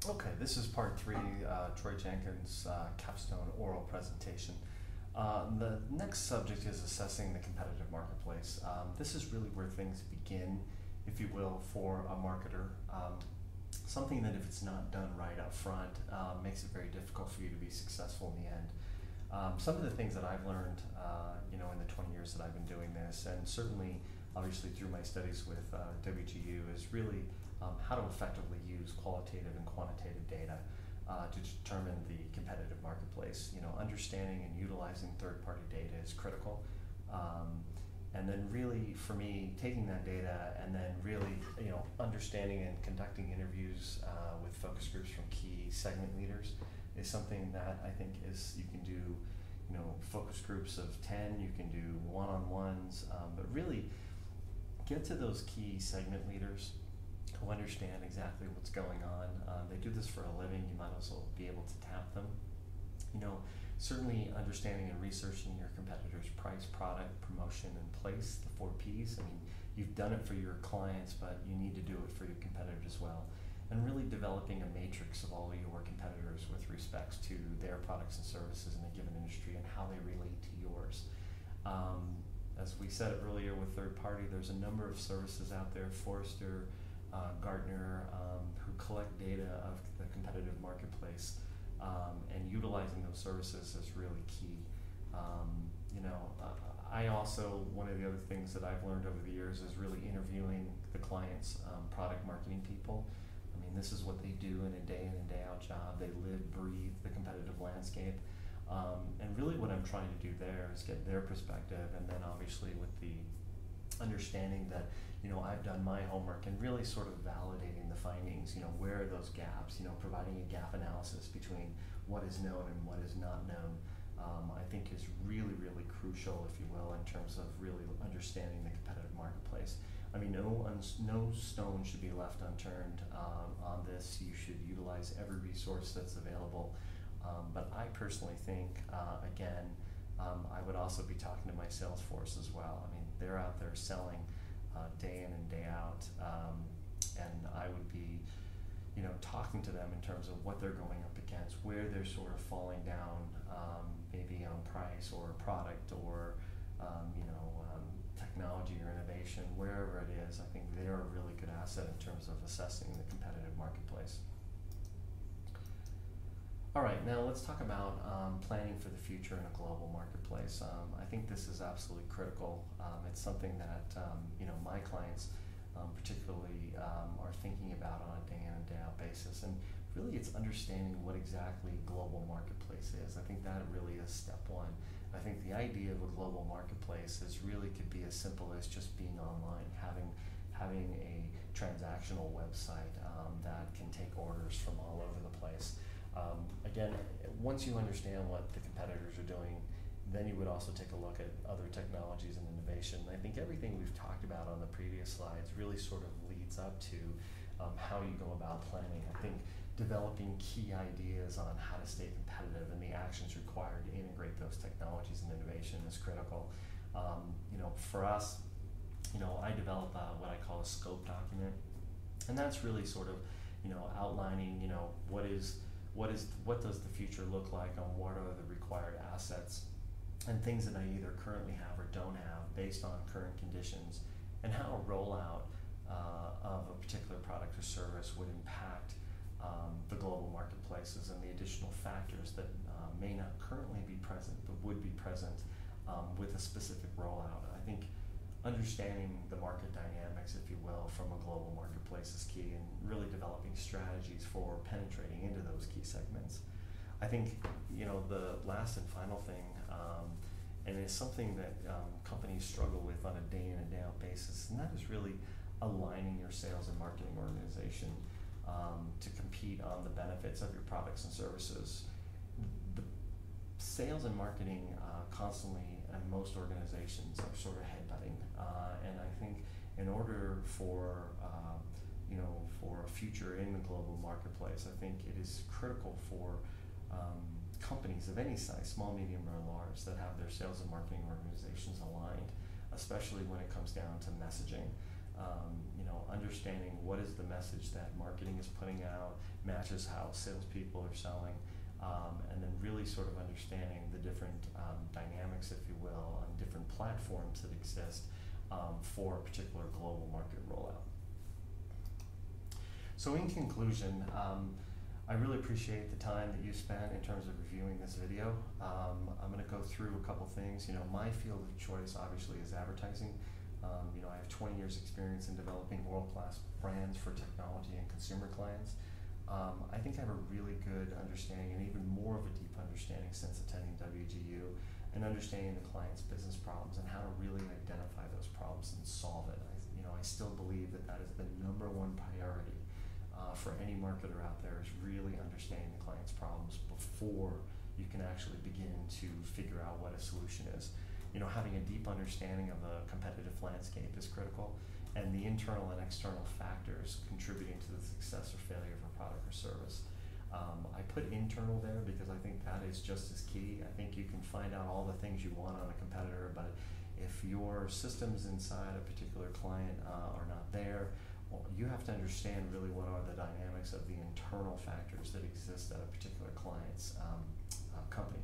Okay, this is part three, Troy Jenkins' Capstone oral presentation. The next subject is assessing the competitive marketplace. This is really where things begin, if you will, for a marketer. Something that if it's not done right up front, makes it very difficult for you to be successful in the end. Some of the things that I've learned, in the 20 years that I've been doing this, and certainly, obviously, through my studies with WGU, is really how to effectively use qualitative and quantitative data to determine the competitive marketplace. Understanding and utilizing third-party data is critical. And then really, for me, taking that data and then really, understanding and conducting interviews with focus groups from key segment leaders is something that I think you can do, focus groups of 10, you can do one-on-ones, but really get to those key segment leaders who understand exactly what's going on. They do this for a living, you might also be able to tap them. Certainly understanding and researching your competitors' price, product, promotion, and place, the 4 Ps. You've done it for your clients, but you need to do it for your competitors as well. And really developing a matrix of all your competitors with respects to their products and services in a given industry and how they relate to yours. As we said earlier with third party, there's a number of services out there, Forrester, Gartner, who collect data of the competitive marketplace, and utilizing those services is really key. I also, one of the other things that I've learned over the years is really interviewing the client's product marketing people. This is what they do in a day out job. They live, breathe the competitive landscape. And really what I'm trying to do there is get their perspective, and then obviously with the understanding that I've done my homework and really sort of validating the findings, where are those gaps, providing a gap analysis between what is known and what is not known, I think is really, really crucial, if you will, in terms of really understanding the competitive marketplace. No stone should be left unturned on this. You should utilize every resource that's available. But I personally think, I would also be talking to my sales force as well. They're out there selling day in and day out, and I would be, talking to them in terms of what they're going up against, where they're sort of falling down, maybe on price or product or, technology or innovation, wherever it is. I think they're a really good asset in terms of assessing the competitive marketplace. All right, now let's talk about planning for the future in a global marketplace. I think this is absolutely critical. It's something that my clients particularly are thinking about on a day in and day out basis. And really it's understanding what exactly global marketplace is. I think that really is step one. I think the idea of a global marketplace could be as simple as just being online, having a transactional website that can take orders from all over the place. Once you understand what the competitors are doing, then you would also take a look at other technologies and innovation. I think everything we've talked about on the previous slides really sort of leads up to how you go about planning. I think developing key ideas on how to stay competitive and the actions required to integrate those technologies and innovation is critical. For us, I develop what I call a scope document, and that's really sort of, outlining, what does the future look like, on what are the required assets and things that I either currently have or don't have based on current conditions, and how a rollout of a particular product or service would impact the global marketplaces and the additional factors that may not currently be present but would be present with a specific rollout. I think understanding the market dynamics, if you will, from a global marketplace is key, and really developing strategies for penetrating into those key segments. I think the last and final thing, and it's something that companies struggle with on a day in and day out basis, and that is really aligning your sales and marketing organization to compete on the benefits of your products and services. The sales and marketing constantly, and most organizations, are sort of headbutting, and I think in order for for a future in the global marketplace, I think it is critical for companies of any size, small, medium, or large, that have their sales and marketing organizations aligned, especially when it comes down to messaging. understanding what is the message that marketing is putting out, matches how salespeople are selling, and then really sort of understanding the different dynamics, if you will, on different platforms that exist for a particular global market rollout. So in conclusion, I really appreciate the time that you spent in terms of reviewing this video. I'm going to go through a couple things. My field of choice obviously is advertising. I have 20 years experience in developing world-class brands for technology and consumer clients. I think I have a really good understanding, and even more of a deep understanding since attending WGU, and understanding the client's business problems and how to really identify those problems and solve it. I still believe that is the number one priority for any marketer out there, is really understanding the client's problems before you can actually begin to figure out what a solution is. Having a deep understanding of the competitive landscape is critical, and the internal and external factors contributing to the success or failure of a product or service. I put internal there because I think that is just as key. I think you can find out all the things you want on a competitor, but if your systems inside a particular client are not there, well, you have to understand really what are the dynamics of the internal factors that exist at a particular client's company.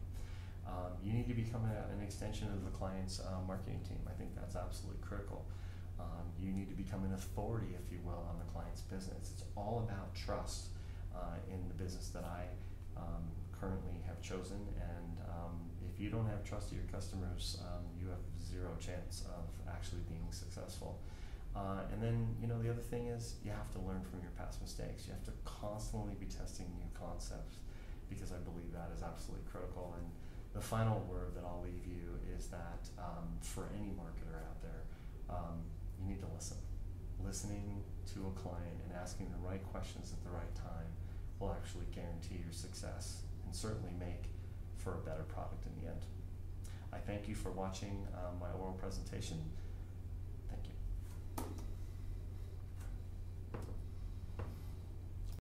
You need to become an extension of the client's marketing team. I think that's absolutely critical. You need to become an authority, if you will, on the client's business. It's all about trust in the business that I currently have chosen, and if you don't have trust of your customers, you have zero chance of actually being successful. And then, the other thing is you have to learn from your past mistakes. You have to constantly be testing new concepts, because I believe that is absolutely critical. And the final word that I'll leave you is that for any marketer out there, you need to listen. Listening to a client and asking the right questions at the right time will actually guarantee your success and certainly make for a better product in the end. I thank you for watching my oral presentation.